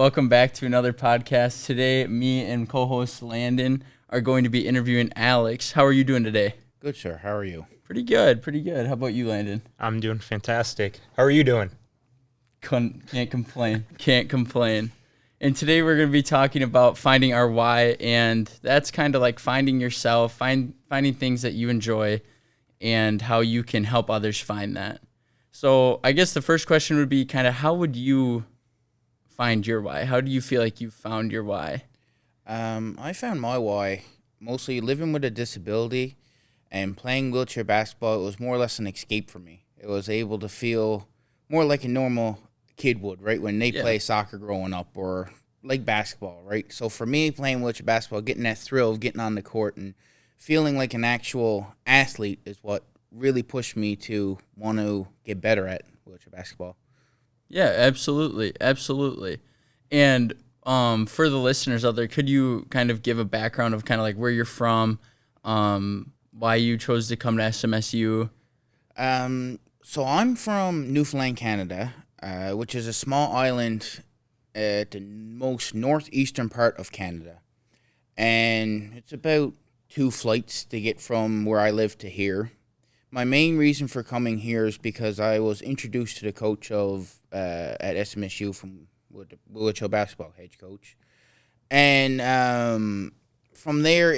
Welcome back to another podcast. Today, me and co-host Landon are going to be interviewing Alex. How are you doing today? Good, sir. How are you? Pretty good, pretty good. How about you, Landon? I'm doing fantastic. How are you doing? Can't complain. Can't complain. And today we're going to be talking about finding our why, and that's kind of like finding yourself, finding things that you enjoy, and how you can help others find that. So I guess the first question would be kind of how would you find your why? How do you feel like you found your why? I found my why mostly living with a disability and playing wheelchair basketball. It was more or less an escape for me. It was able to feel more like a normal kid would, right? When they play soccer growing up or like basketball, right? So for me, playing wheelchair basketball, getting that thrill of getting on the court and feeling like an actual athlete is what really pushed me to want to get better at wheelchair basketball. Yeah, absolutely. Absolutely. And for the listeners out there, could you kind of give a background of kind of like where you're from, why you chose to come to SMSU? So I'm from Newfoundland, Canada, which is a small island at the most northeastern part of Canada. And it's about 2 flights to get from where I live to here. My main reason for coming here is because I was introduced to the coach of at SMSU from Wheelchair Basketball, head coach. And from there,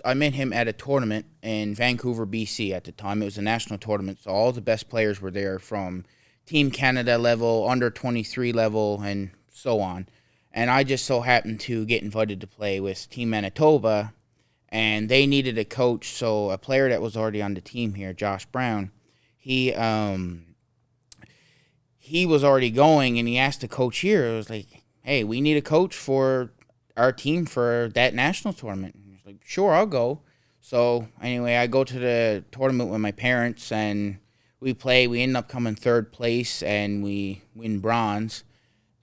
I met him at a tournament in Vancouver, BC at the time. It was a national tournament, so all the best players were there from Team Canada level, under 23 level, and so on. And I just so happened to get invited to play with Team Manitoba, and they needed a coach. So a player that was already on the team here, Josh Brown, he was already going, and he asked the coach here. It was like, hey, we need a coach for our team for that national tournament. And he was like, sure, I'll go. So anyway, I go to the tournament with my parents, and we play. We end up coming 3rd place, and we win bronze.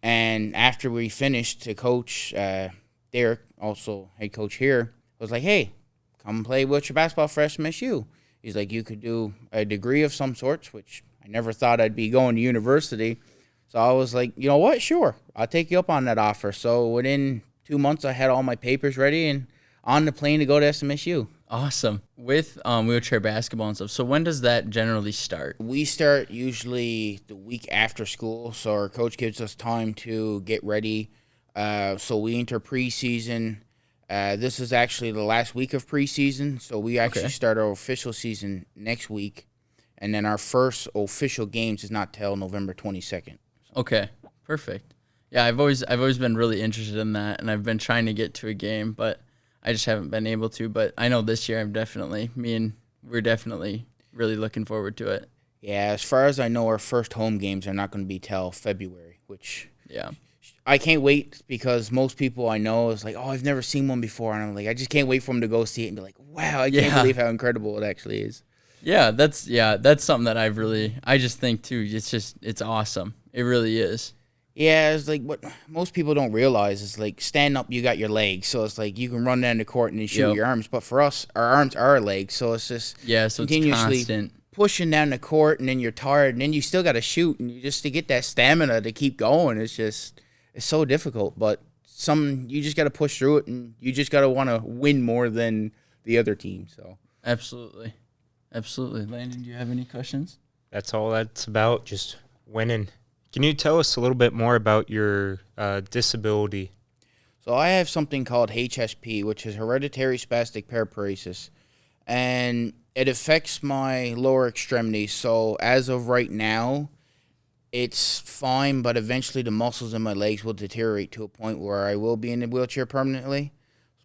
And after we finished, the coach, Derek, also head coach here, was like, hey, come play wheelchair basketball for SMSU. He's like, you could do a degree of some sorts, which I never thought I'd be going to university. So I was like, you know what? Sure, I'll take you up on that offer. So within 2 months, I had all my papers ready and on the plane to go to SMSU. Awesome. With wheelchair basketball and stuff, so when does that generally start? We start usually the week after school, so our coach gives us time to get ready. So we enter preseason. This is actually the last week of preseason, so we actually start our official season next week, and then our first official games is not till November 22nd. Okay, perfect. Yeah, I've always been really interested in that, and I've been trying to get to a game, but I just haven't been able to. But I know this year we're definitely really looking forward to it. Yeah, as far as I know, our first home games are not going to be till February, which I can't wait because most people I know is like, oh, I've never seen one before, and I'm like, I just can't wait for them to go see it and be like, wow, I can't believe how incredible it actually is. Yeah, that's something that I just think too. It's awesome. It really is. Yeah, it's like what most people don't realize is like stand up, you got your legs, so it's like you can run down the court and then shoot your arms. But for us, our arms are our legs, so it's just so continuously it's constant. Pushing down the court, and then you're tired, and then you still got to shoot, and you just to get that stamina to keep going. It's so difficult, but you just got to push through it, and you just got to want to win more than the other team. So absolutely. Landon, do you have any questions? That's all that's about, just winning. Can you tell us a little bit more about your disability? So I have something called HSP, which is hereditary spastic paraparesis, and it affects my lower extremities. So as of right now, it's fine, but eventually the muscles in my legs will deteriorate to a point where I will be in a wheelchair permanently.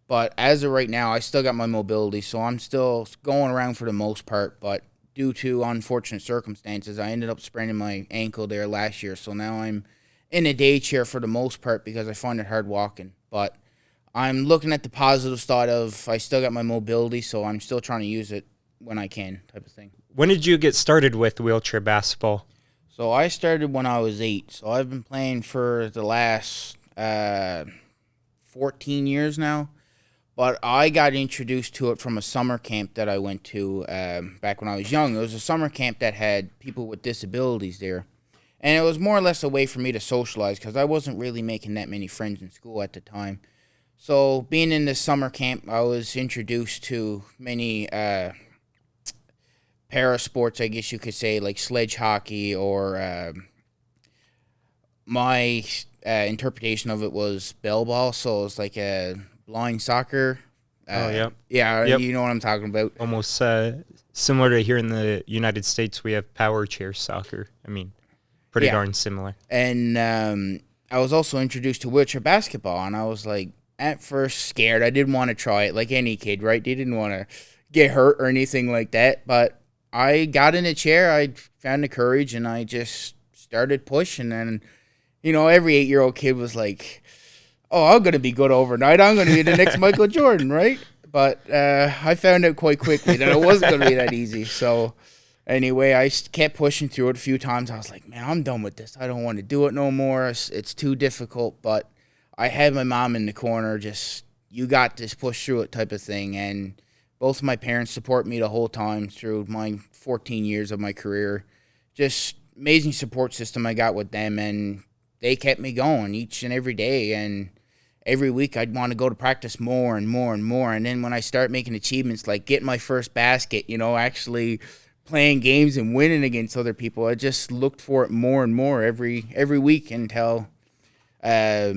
But as of right now, I still got my mobility, so I'm still going around for the most part, but due to unfortunate circumstances, I ended up spraining my ankle there last year. So now I'm in a day chair for the most part because I find it hard walking. But I'm looking at the positive side of I still got my mobility, so I'm still trying to use it when I can, type of thing. When did you get started with wheelchair basketball? So I started when I was 8. So I've been playing for the last 14 years now. But I got introduced to it from a summer camp that I went to back when I was young. It was a summer camp that had people with disabilities there. And it was more or less a way for me to socialize because I wasn't really making that many friends in school at the time. So being in this summer camp, I was introduced to many para sports, I guess you could say, like sledge hockey, or my interpretation of it was bell ball. So it's like a blind soccer. Yeah, Yep. you know what I'm talking about. Almost similar to here in the United States, we have power chair soccer. I mean, pretty darn similar. And I was also introduced to wheelchair basketball, and I was like, at first scared. I didn't want to try it like any kid, right? They didn't want to get hurt or anything like that. But I got in a chair, I found the courage, and I just started pushing. And, every 8-year-old kid was like, oh, I'm going to be good overnight. I'm going to be the next Michael Jordan, right? But I found out quite quickly that it wasn't going to be that easy. So anyway, I kept pushing through it a few times. I was like, man, I'm done with this. I don't want to do it no more. It's too difficult. But I had my mom in the corner, just, you got this, push through it type of thing. And both of my parents support me the whole time through my 14 years of my career. Just amazing support system I got with them. And they kept me going each and every day. And every week I'd want to go to practice more and more and more. And then when I start making achievements like getting my first basket, actually playing games and winning against other people, I just looked for it more and more every week until I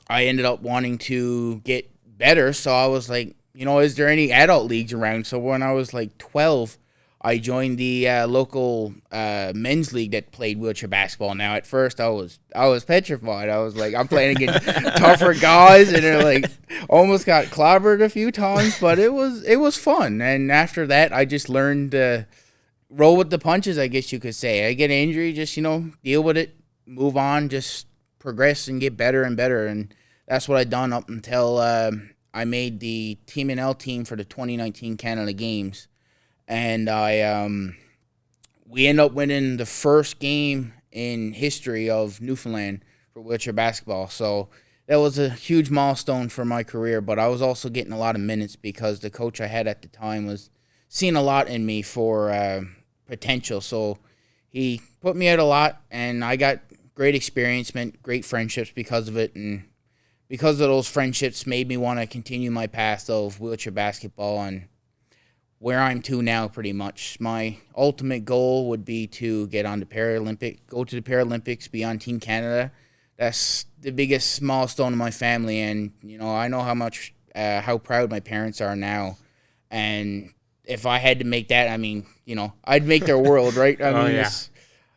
ended up wanting to get better. So I was like, is there any adult leagues around? So when I was like 12, I joined the local men's league that played wheelchair basketball. Now, at first, I was petrified. I was like, I'm playing against tougher guys, and they're like, almost got clobbered a few times, but it was fun. And after that, I just learned to roll with the punches, I guess you could say. I get an injury, just deal with it, move on, just progress and get better and better. And that's what I done up until I made the Team NL team for the 2019 Canada Games. And we ended up winning the first game in history of Newfoundland for wheelchair basketball. So that was a huge milestone for my career, but I was also getting a lot of minutes because the coach I had at the time was seeing a lot in me for potential. So he put me out a lot, and I got great experience, great friendships because of it, and because of those friendships made me want to continue my path of wheelchair basketball and where I'm to now, pretty much. My ultimate goal would be to get on the go to the Paralympics, be on Team Canada. That's the biggest milestone in my family, and I know how proud my parents are now. And if I had to make that, I'd make their world, right?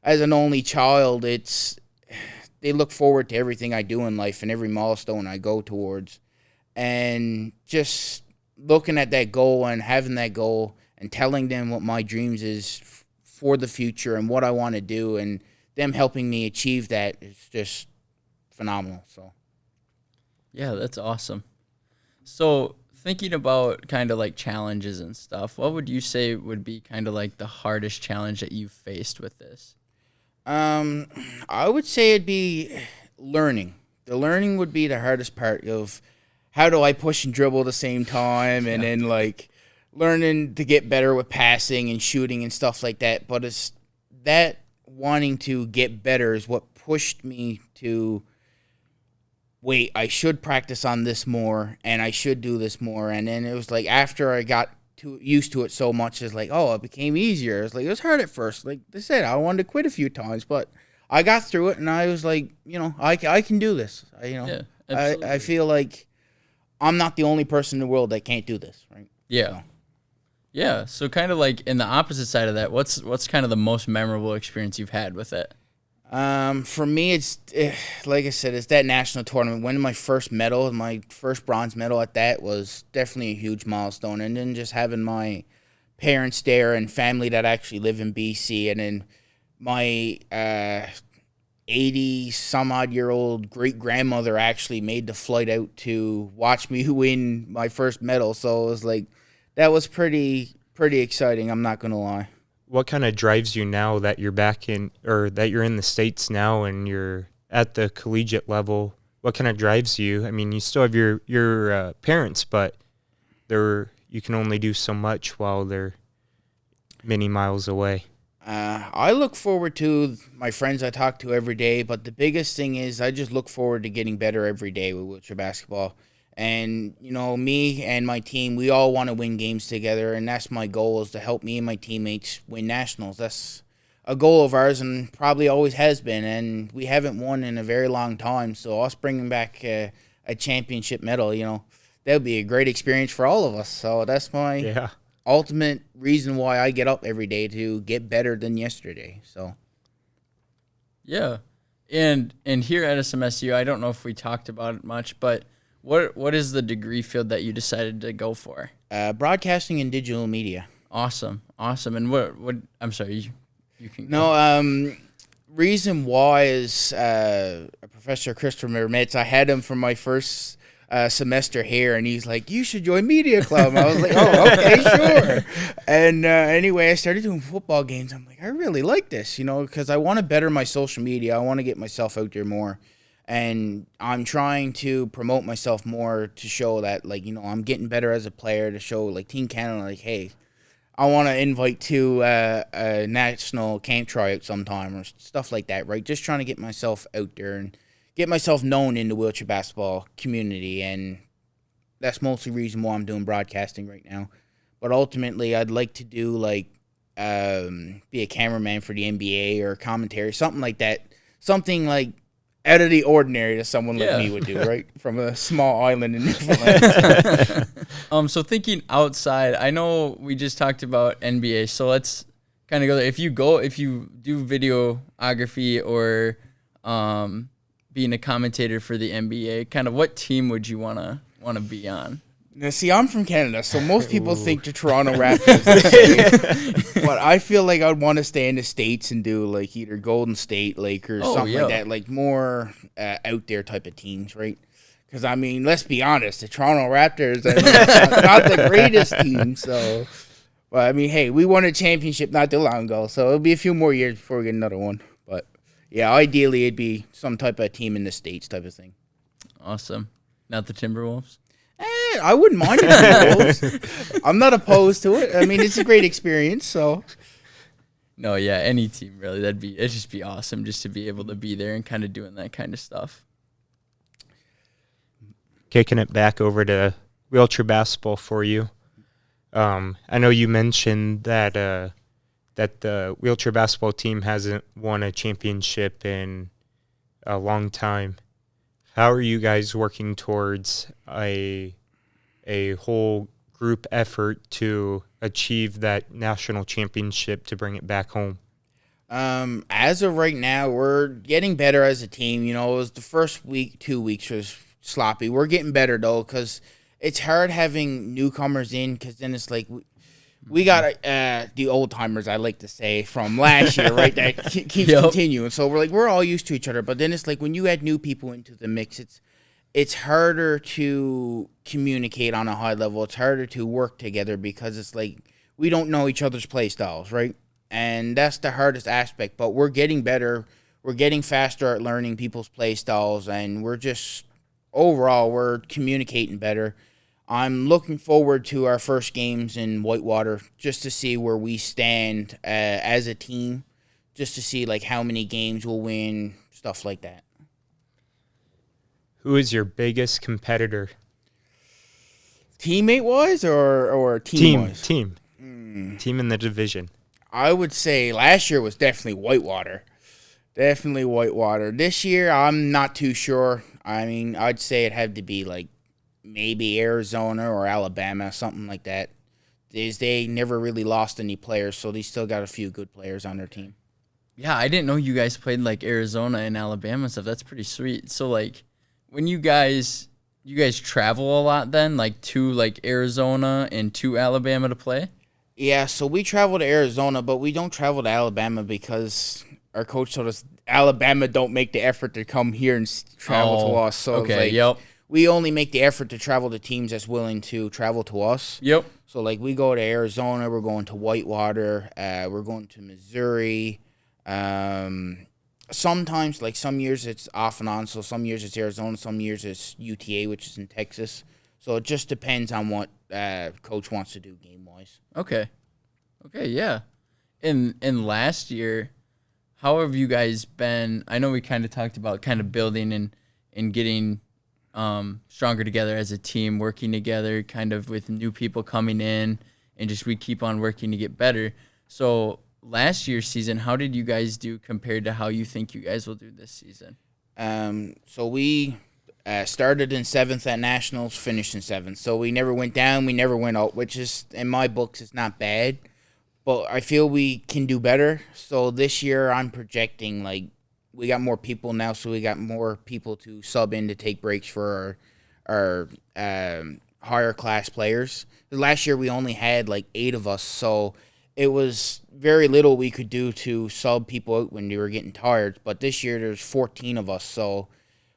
As an only child, they look forward to everything I do in life and every milestone I go towards, and just looking at that goal and having that goal and telling them what my dreams is for the future and what I want to do, and them helping me achieve that is just phenomenal. So yeah, that's awesome. So thinking about kind of like challenges and stuff, what would you say would be kind of like the hardest challenge that you've faced with this? I would say it'd be learning. The learning would be the hardest part of how do I push and dribble at the same time, and then like learning to get better with passing and shooting and stuff like that. But it's that wanting to get better is what pushed me to wait, I should practice on this more, and I should do this more. And then it was like after I got used to it so much, it's like, oh, it became easier. It's like, it was hard at first. Like they said, I wanted to quit a few times, but I got through it, and I was like, I can do this. Yeah, I feel like I'm not the only person in the world that can't do this, right? Yeah. So. Yeah. So kind of like in the opposite side of that, what's kind of the most memorable experience you've had with it? For me, it's like I said, it's that national tournament. Winning my first medal, my first bronze medal at that, was definitely a huge milestone. And then just having my parents there and family that actually live in BC, and then my 80-some-odd-year-old great-grandmother actually made the flight out to watch me win my first medal. So it was like, that was pretty exciting, I'm not going to lie. What kind of drives you now that you're back in, or that you're in the States now and you're at the collegiate level? What kind of drives you? I mean, you still have your parents, but you can only do so much while they're many miles away. I look forward to my friends I talk to every day, but the biggest thing is I just look forward to getting better every day with wheelchair basketball. And, me and my team, we all want to win games together, and that's my goal, is to help me and my teammates win nationals. That's a goal of ours and probably always has been, and we haven't won in a very long time. So us bringing back a championship medal, that would be a great experience for all of us. So that's my ultimate reason why I get up every day, to get better than yesterday. So yeah. And here at SMSU, I don't know if we talked about it much, but what is the degree field that you decided to go for? Broadcasting and digital media. Awesome. And what I'm sorry, you can go. No, reason why is Professor Christopher Metz. I had him for my first semester here, and he's like, "You should join media club." I was like, "Oh, okay, sure." And anyway, I started doing football games. I'm like, I really like this, because I want to better my social media. I want to get myself out there more, and I'm trying to promote myself more to show that, I'm getting better as a player, to show, Team Canada, hey, I want to invite to a national camp tryout sometime, or stuff like that, right? Just trying to get myself out there and get myself known in the wheelchair basketball community, and that's mostly the reason why I'm doing broadcasting right now. But ultimately, I'd like to do, be a cameraman for the NBA or commentary, something like that. Something, out of the ordinary that someone like me would do, right? From a small island in Newfoundland. So thinking outside, I know we just talked about NBA, so let's kind of go there. If you do videography or being a commentator for the NBA, kind of what team would you wanna be on? Now, see, I'm from Canada, so most people think the Toronto Raptors. But I feel like I'd want to stay in the States and do, either Golden State, Lakers, something like that, more out there type of teams, right? Because, let's be honest, the Toronto Raptors are not the greatest team, so... But, hey, we won a championship not too long ago, so it'll be a few more years before we get another one. But, yeah, ideally it'd be some type of team in the States type of thing. Awesome. Not the Timberwolves? I wouldn't mind it. I'm not opposed to it. It's a great experience, so... No, yeah, any team, really. It'd just be awesome just to be able to be there and kind of doing that kind of stuff. Kicking it back over to wheelchair basketball for you. I know you mentioned that the wheelchair basketball team hasn't won a championship in a long time. How are you guys working towards a whole group effort to achieve that national championship to bring it back home? As of right now, we're getting better as a team. It was the first week, 2 weeks was sloppy. We're getting better, though, because it's hard having newcomers in, because then it's we got the old timers, I like to say, from last year, right? That keeps continuing. So we're all used to each other. But then it's when you add new people into the mix, it's harder to communicate on a high level. It's harder to work together, because it's we don't know each other's play styles, right? And that's the hardest aspect. But we're getting better. We're getting faster at learning people's play styles, and overall, we're communicating better. I'm looking forward to our first games in Whitewater, just to see where we stand as a team, just to see how many games we'll win, stuff like that. Who is your biggest competitor? Teammate-wise or team-wise? Team in the division. I would say last year was definitely Whitewater. Definitely Whitewater. This year, I'm not too sure. I'd say it had to be maybe Arizona or Alabama, something like that. They never really lost any players, so they still got a few good players on their team. Yeah, I didn't know you guys played Arizona and Alabama and stuff. That's pretty sweet. So when you guys travel a lot then, to Arizona and to Alabama to play? Yeah, so we travel to Arizona, but we don't travel to Alabama because our coach told us Alabama don't make the effort to come here and travel to us. So okay, we only make the effort to travel to teams that's willing to travel to us. Yep. So we go to Arizona, we're going to Whitewater, we're going to Missouri. Sometimes, some years it's off and on. So some years it's Arizona, some years it's UTA, which is in Texas. So it just depends on what coach wants to do game-wise. Okay, yeah. in last year, how have you guys been? I know we kind of talked about kind of building and getting stronger together as a team, working together, kind of with new people coming in, and just we keep on working to get better. So last year's season, how did you guys do compared to how you think you guys will do this season? So we started in 7th at Nationals, finished in 7th. So we never went down, we never went out, which is, in my books, is not bad. But I feel we can do better. So this year I'm projecting, like, we got more people now, so we got more people to sub in to take breaks for our higher class players. Last year we only had like 8 of us, so it was very little we could do to sub people out when they were getting tired. But this year there's 14 of us, so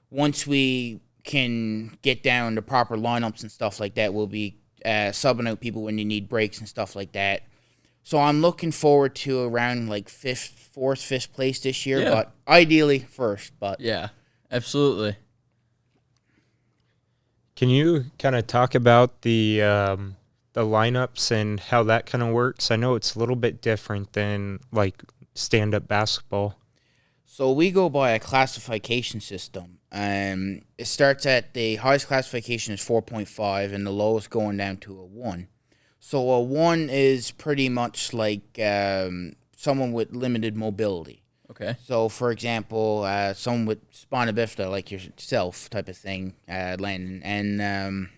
once we can get down to proper lineups and stuff like that, we'll be subbing out people when they need breaks and stuff like that. So I'm looking forward to around like 5th place this year, but ideally first. But yeah, absolutely. Can you kind of talk about the lineups and how that kind of works? I know it's a little bit different than like stand-up basketball. So we go by a classification system. It starts at the highest classification is 4.5, and the lowest going down to a 1. So a 1 is pretty much like someone with limited mobility. Okay. So, for example, someone with spina bifida, like yourself, type of thing, Landon. And,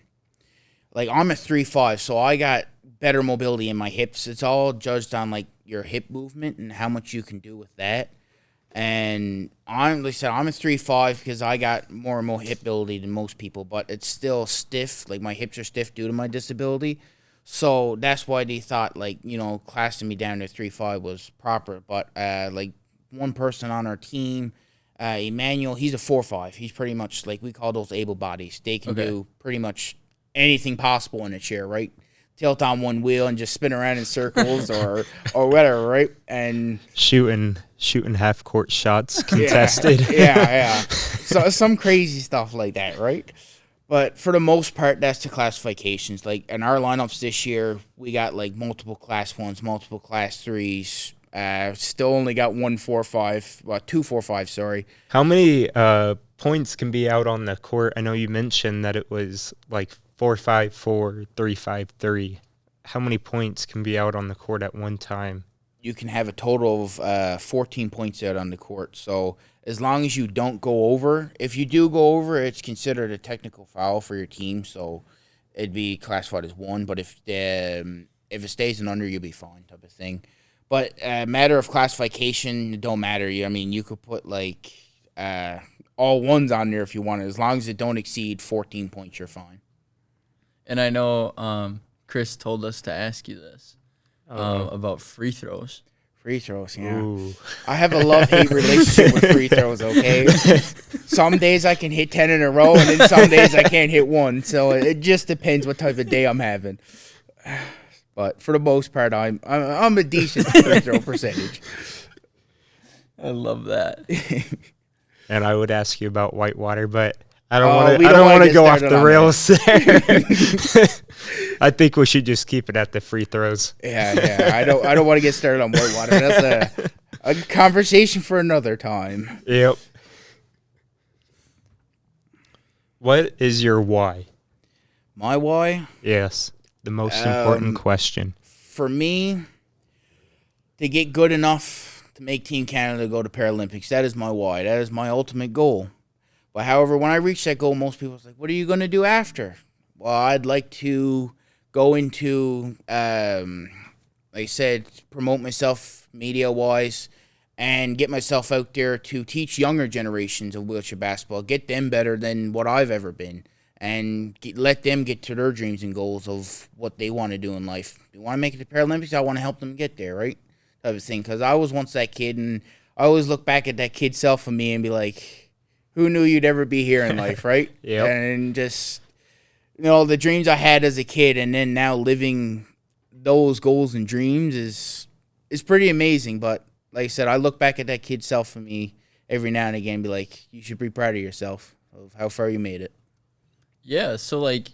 like, I'm a 3.5, so I got better mobility in my hips. It's all judged on, like, your hip movement and how much you can do with that. And like I said, I'm a 3.5 because I got more hip ability than most people, but it's still stiff. Like, my hips are stiff due to my disability. So that's why they thought, like, classing me down to 3.5 was proper. But, like, one person on our team, Emmanuel, he's a 4.5. He's pretty much, like, we call those able bodies. They can do pretty much anything possible in a chair, right? Tilt on one wheel and just spin around in circles or whatever, right? And shooting half-court shots contested. Yeah. So some crazy stuff like that, right? But for the most part, that's the classifications. Like, in our lineups this year, we got, like, multiple Class 1s, multiple Class 3s. Still only got 2 4.5, sorry. How many points can be out on the court? I know you mentioned that it was, like, 4-5-4, 3-5-3. How many points can be out on the court at one time? You can have a total of 14 points out on the court. So as long as you don't go over, if you do go over, it's considered a technical foul for your team. So it'd be classified as 1. But if it stays in under, you'll be fine, type of thing. But matter of classification, it don't matter. I mean, you could put like all 1s on there if you want. As long as it don't exceed 14 points, you're fine. And I know Chris told us to ask you this about free throws. Free throws, yeah. Ooh. I have a love-hate relationship with free throws, okay? Some days I can hit 10 in a row, and then some days I can't hit 1. So it just depends what type of day I'm having. But for the most part, I'm a decent free throw percentage. I love that. And I would ask you about Whitewater, but I don't want to go off the rails there. I think we should just keep it at the free throws. Yeah. I don't want to get started on Whitewater. That's a conversation for another time. Yep. What is your why? My why? Yes, the most important question. For me, to get good enough to make Team Canada go to Paralympics, that is my why. That is my ultimate goal. But however, when I reach that goal, most people are like, what are you going to do after? Well, I'd like to go into, like I said, promote myself media-wise and get myself out there to teach younger generations of wheelchair basketball, get them better than what I've ever been, and let them get to their dreams and goals of what they want to do in life. They want to make it to Paralympics, I want to help them get there, right? Type of thing. Because I was once that kid, and I always look back at that kid self of me and be like, who knew you'd ever be here in life, right? Yep. And just, the dreams I had as a kid and then now living those goals and dreams is pretty amazing. But like I said, I look back at that kid self of me every now and again and be like, you should be proud of yourself of how far you made it. Yeah, so like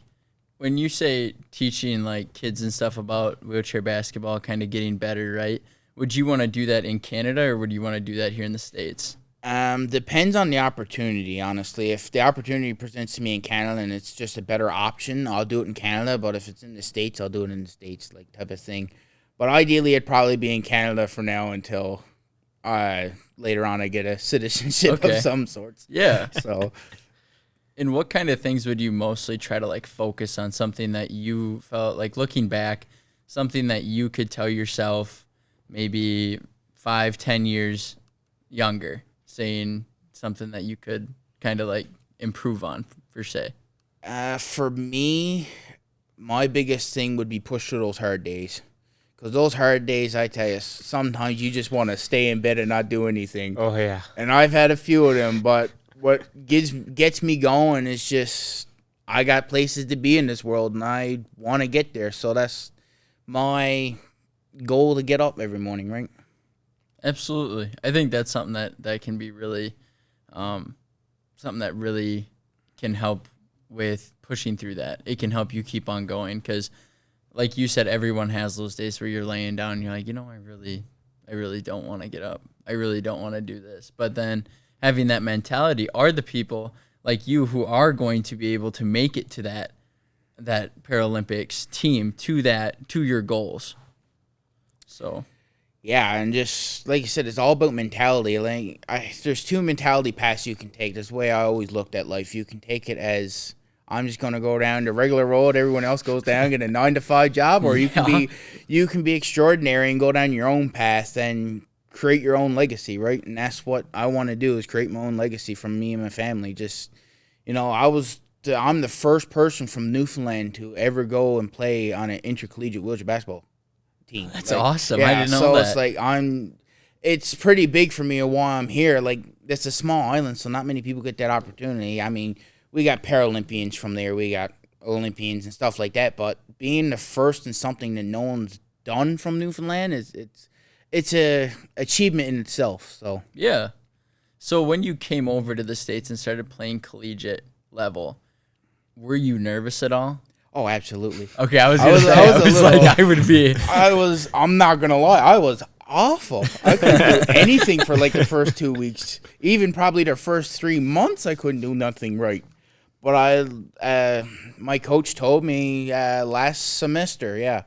when you say teaching like kids and stuff about wheelchair basketball, kind of getting better, right? would you want to do that in Canada or would you want to do that here in the States? Depends on the opportunity, honestly. If the opportunity presents to me in Canada and it's just a better option, I'll do it in Canada. But if it's in the States, I'll do it in the States, like type of thing. But ideally, it'd probably be in Canada for now until later on I get a citizenship of some sorts. Yeah. So, and what kind of things would you mostly try to like focus on? Something that you felt like looking back, something that you could tell yourself maybe 5-10 years younger, saying something that you could kind of like improve on, per se? for me, my biggest thing would be push through those hard days. Because those hard days, I tell you, sometimes you just want to stay in bed and not do anything. Oh, yeah. And I've had a few of them, but what gets me going is just I got places to be in this world, and I want to get there. So that's my goal, to get up every morning, right? Absolutely. I think that's something that can be really something that really can help with pushing through that. It can help you keep on going because, like you said, everyone has those days where you're laying down and you're like, I really don't want to get up. I really don't want to do this. But then having that mentality are the people like you who are going to be able to make it to that Paralympics team, to your goals. So, yeah, and just like you said, it's all about mentality. Like there's two mentality paths you can take. That's the way I always looked at life. You can take it as I'm just gonna go down the regular road. Everyone else goes down, get a 9-to-5 job, or you can be extraordinary and go down your own path and create your own legacy, right? And that's what I want to do, is create my own legacy from me and my family. Just, I'm the first person from Newfoundland to ever go and play on an intercollegiate wheelchair basketball team. That's awesome. Yeah, I didn't know so that. it's like it's pretty big for me while I'm here. Like, it's a small island, so not many people get that opportunity. I mean, we got Paralympians from there, we got Olympians and stuff like that, but being the first in something that no one's done from Newfoundland it's a achievement in itself. So yeah. So when you came over to the States and started playing collegiate level, were you nervous at all? Oh, absolutely. Okay, I would be. I'm not gonna lie, I was awful. I couldn't do anything for like the first 2 weeks. Even probably the first 3 months, I couldn't do nothing right. But my coach told me last semester,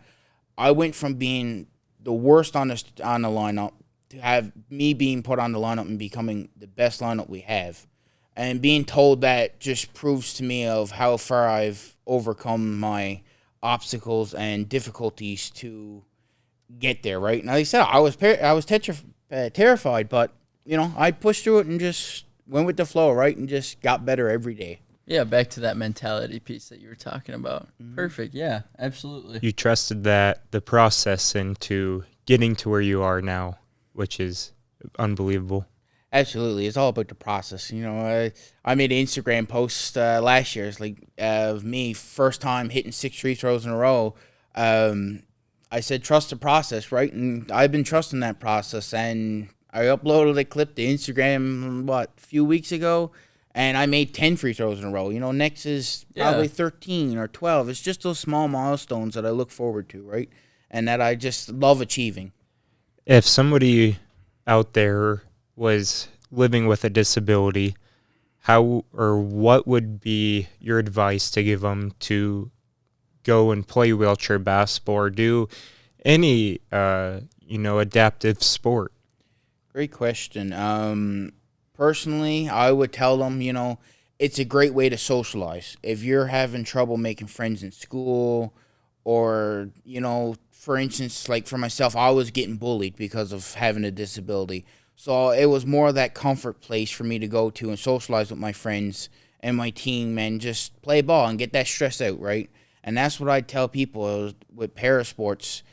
I went from being the worst on the lineup to have me being put on the lineup and becoming the best lineup we have. And being told that just proves to me of how far I've overcome my obstacles and difficulties to get there, right? Now, like I said, I was terrified, but, I pushed through it and just went with the flow, right? And just got better every day. Yeah, back to that mentality piece that you were talking about. Mm-hmm. Perfect. Yeah, absolutely. You trusted the process into getting to where you are now, which is unbelievable. Absolutely. It's all about the process. I made an Instagram post last year. It's like of me first time hitting 6 free throws in a row. I said, trust the process, right? And I've been trusting that process. And I uploaded a clip to Instagram, a few weeks ago. And I made 10 free throws in a row. Next is probably 13 or 12. It's just those small milestones that I look forward to, right? And that I just love achieving. If somebody out there was living with a disability, how or what would be your advice to give them to go and play wheelchair basketball or do any, adaptive sport? Great question. Personally, I would tell them, it's a great way to socialize. If you're having trouble making friends in school or, for instance, like for myself, I was getting bullied because of having a disability. So it was more of that comfort place for me to go to and socialize with my friends and my team and just play ball and get that stress out, right? And that's what I tell people with parasports.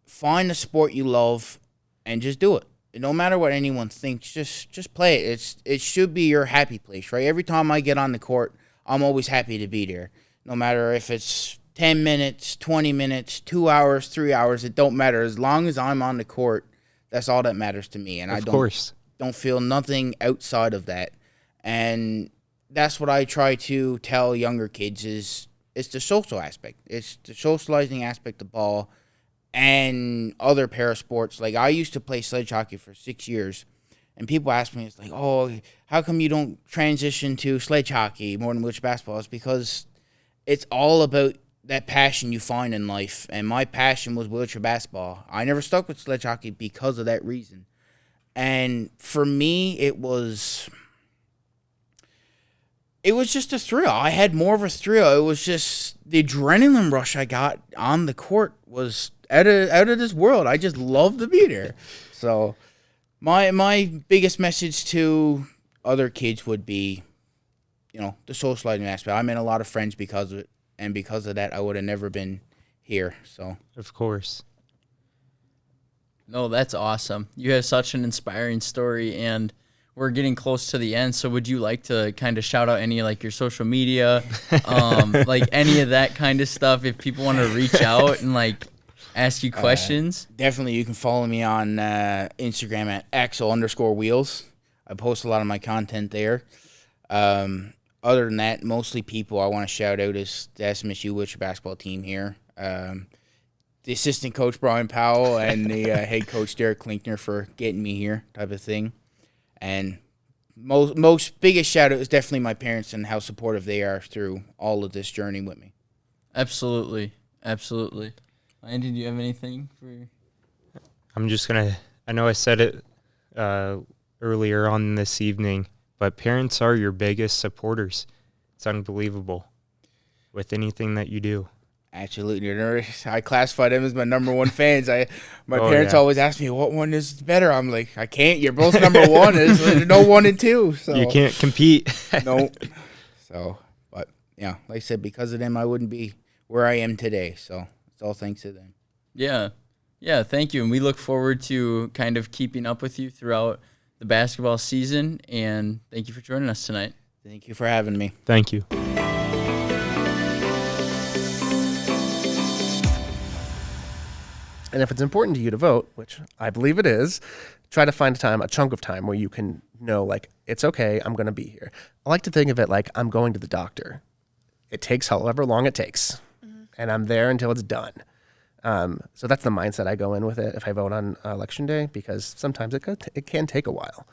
Find a sport you love and just do it. No matter what anyone thinks, just play it. It should be your happy place, right? Every time I get on the court, I'm always happy to be there. No matter if it's 10 minutes, 20 minutes, 2 hours, 3 hours, it don't matter. As long as I'm on the court, that's all that matters to me. And I don't feel nothing outside of that. And that's what I try to tell younger kids is it's the social aspect. It's the socializing aspect of ball. and other para sports. Like, I used to play sledge hockey for 6 years, and people ask me, it's like, oh, how come you don't transition to sledge hockey more than wheelchair basketball? It's because it's all about that passion you find in life, and my passion was wheelchair basketball. I never stuck with sledge hockey because of that reason. And for me, it was just a thrill. I had more of a thrill. It was just the adrenaline rush I got on the court was out of this world. I just loved to be there. So my biggest message to other kids would be, the socializing aspect. I made a lot of friends because of it, and because of that, I would have never been here. So Of course. No, that's awesome. You have such an inspiring story, and we're getting close to the end. So would you like to kind of shout out any, like, your social media, like any of that kind of stuff, if people want to reach out and, like, ask you questions? definitely, you can follow me on Instagram at axel_wheels. I post a lot of my content there. Other than that, mostly people I want to shout out is the SMSU Wheelchair Basketball team here. The assistant coach, Brian Powell, and the head coach, Derek Klinkner, for getting me here, type of thing. And most biggest shout out is definitely my parents and how supportive they are through all of this journey with me. Absolutely. Andy, do you have anything for? I'm just going to, I know I said it earlier on this evening, but parents are your biggest supporters. It's unbelievable with anything that you do. Absolutely. I classify them as my number one fans. My parents always ask me, what one is better? I'm like, I can't. You're both number one. There's no 1 and 2. So You can't compete. No. So, but, like I said, because of them, I wouldn't be where I am today. So it's all thanks to them. Yeah, thank you. And we look forward to kind of keeping up with you throughout the basketball season. And thank you for joining us tonight. Thank you for having me. Thank you. And if it's important to you to vote, which I believe it is, try to find a chunk of time where you can know, like, it's okay, I'm going to be here. I like to think of it like I'm going to the doctor. It takes however long it takes, and I'm there until it's done. So that's the mindset I go in with it if I vote on election day, because sometimes it can take a while.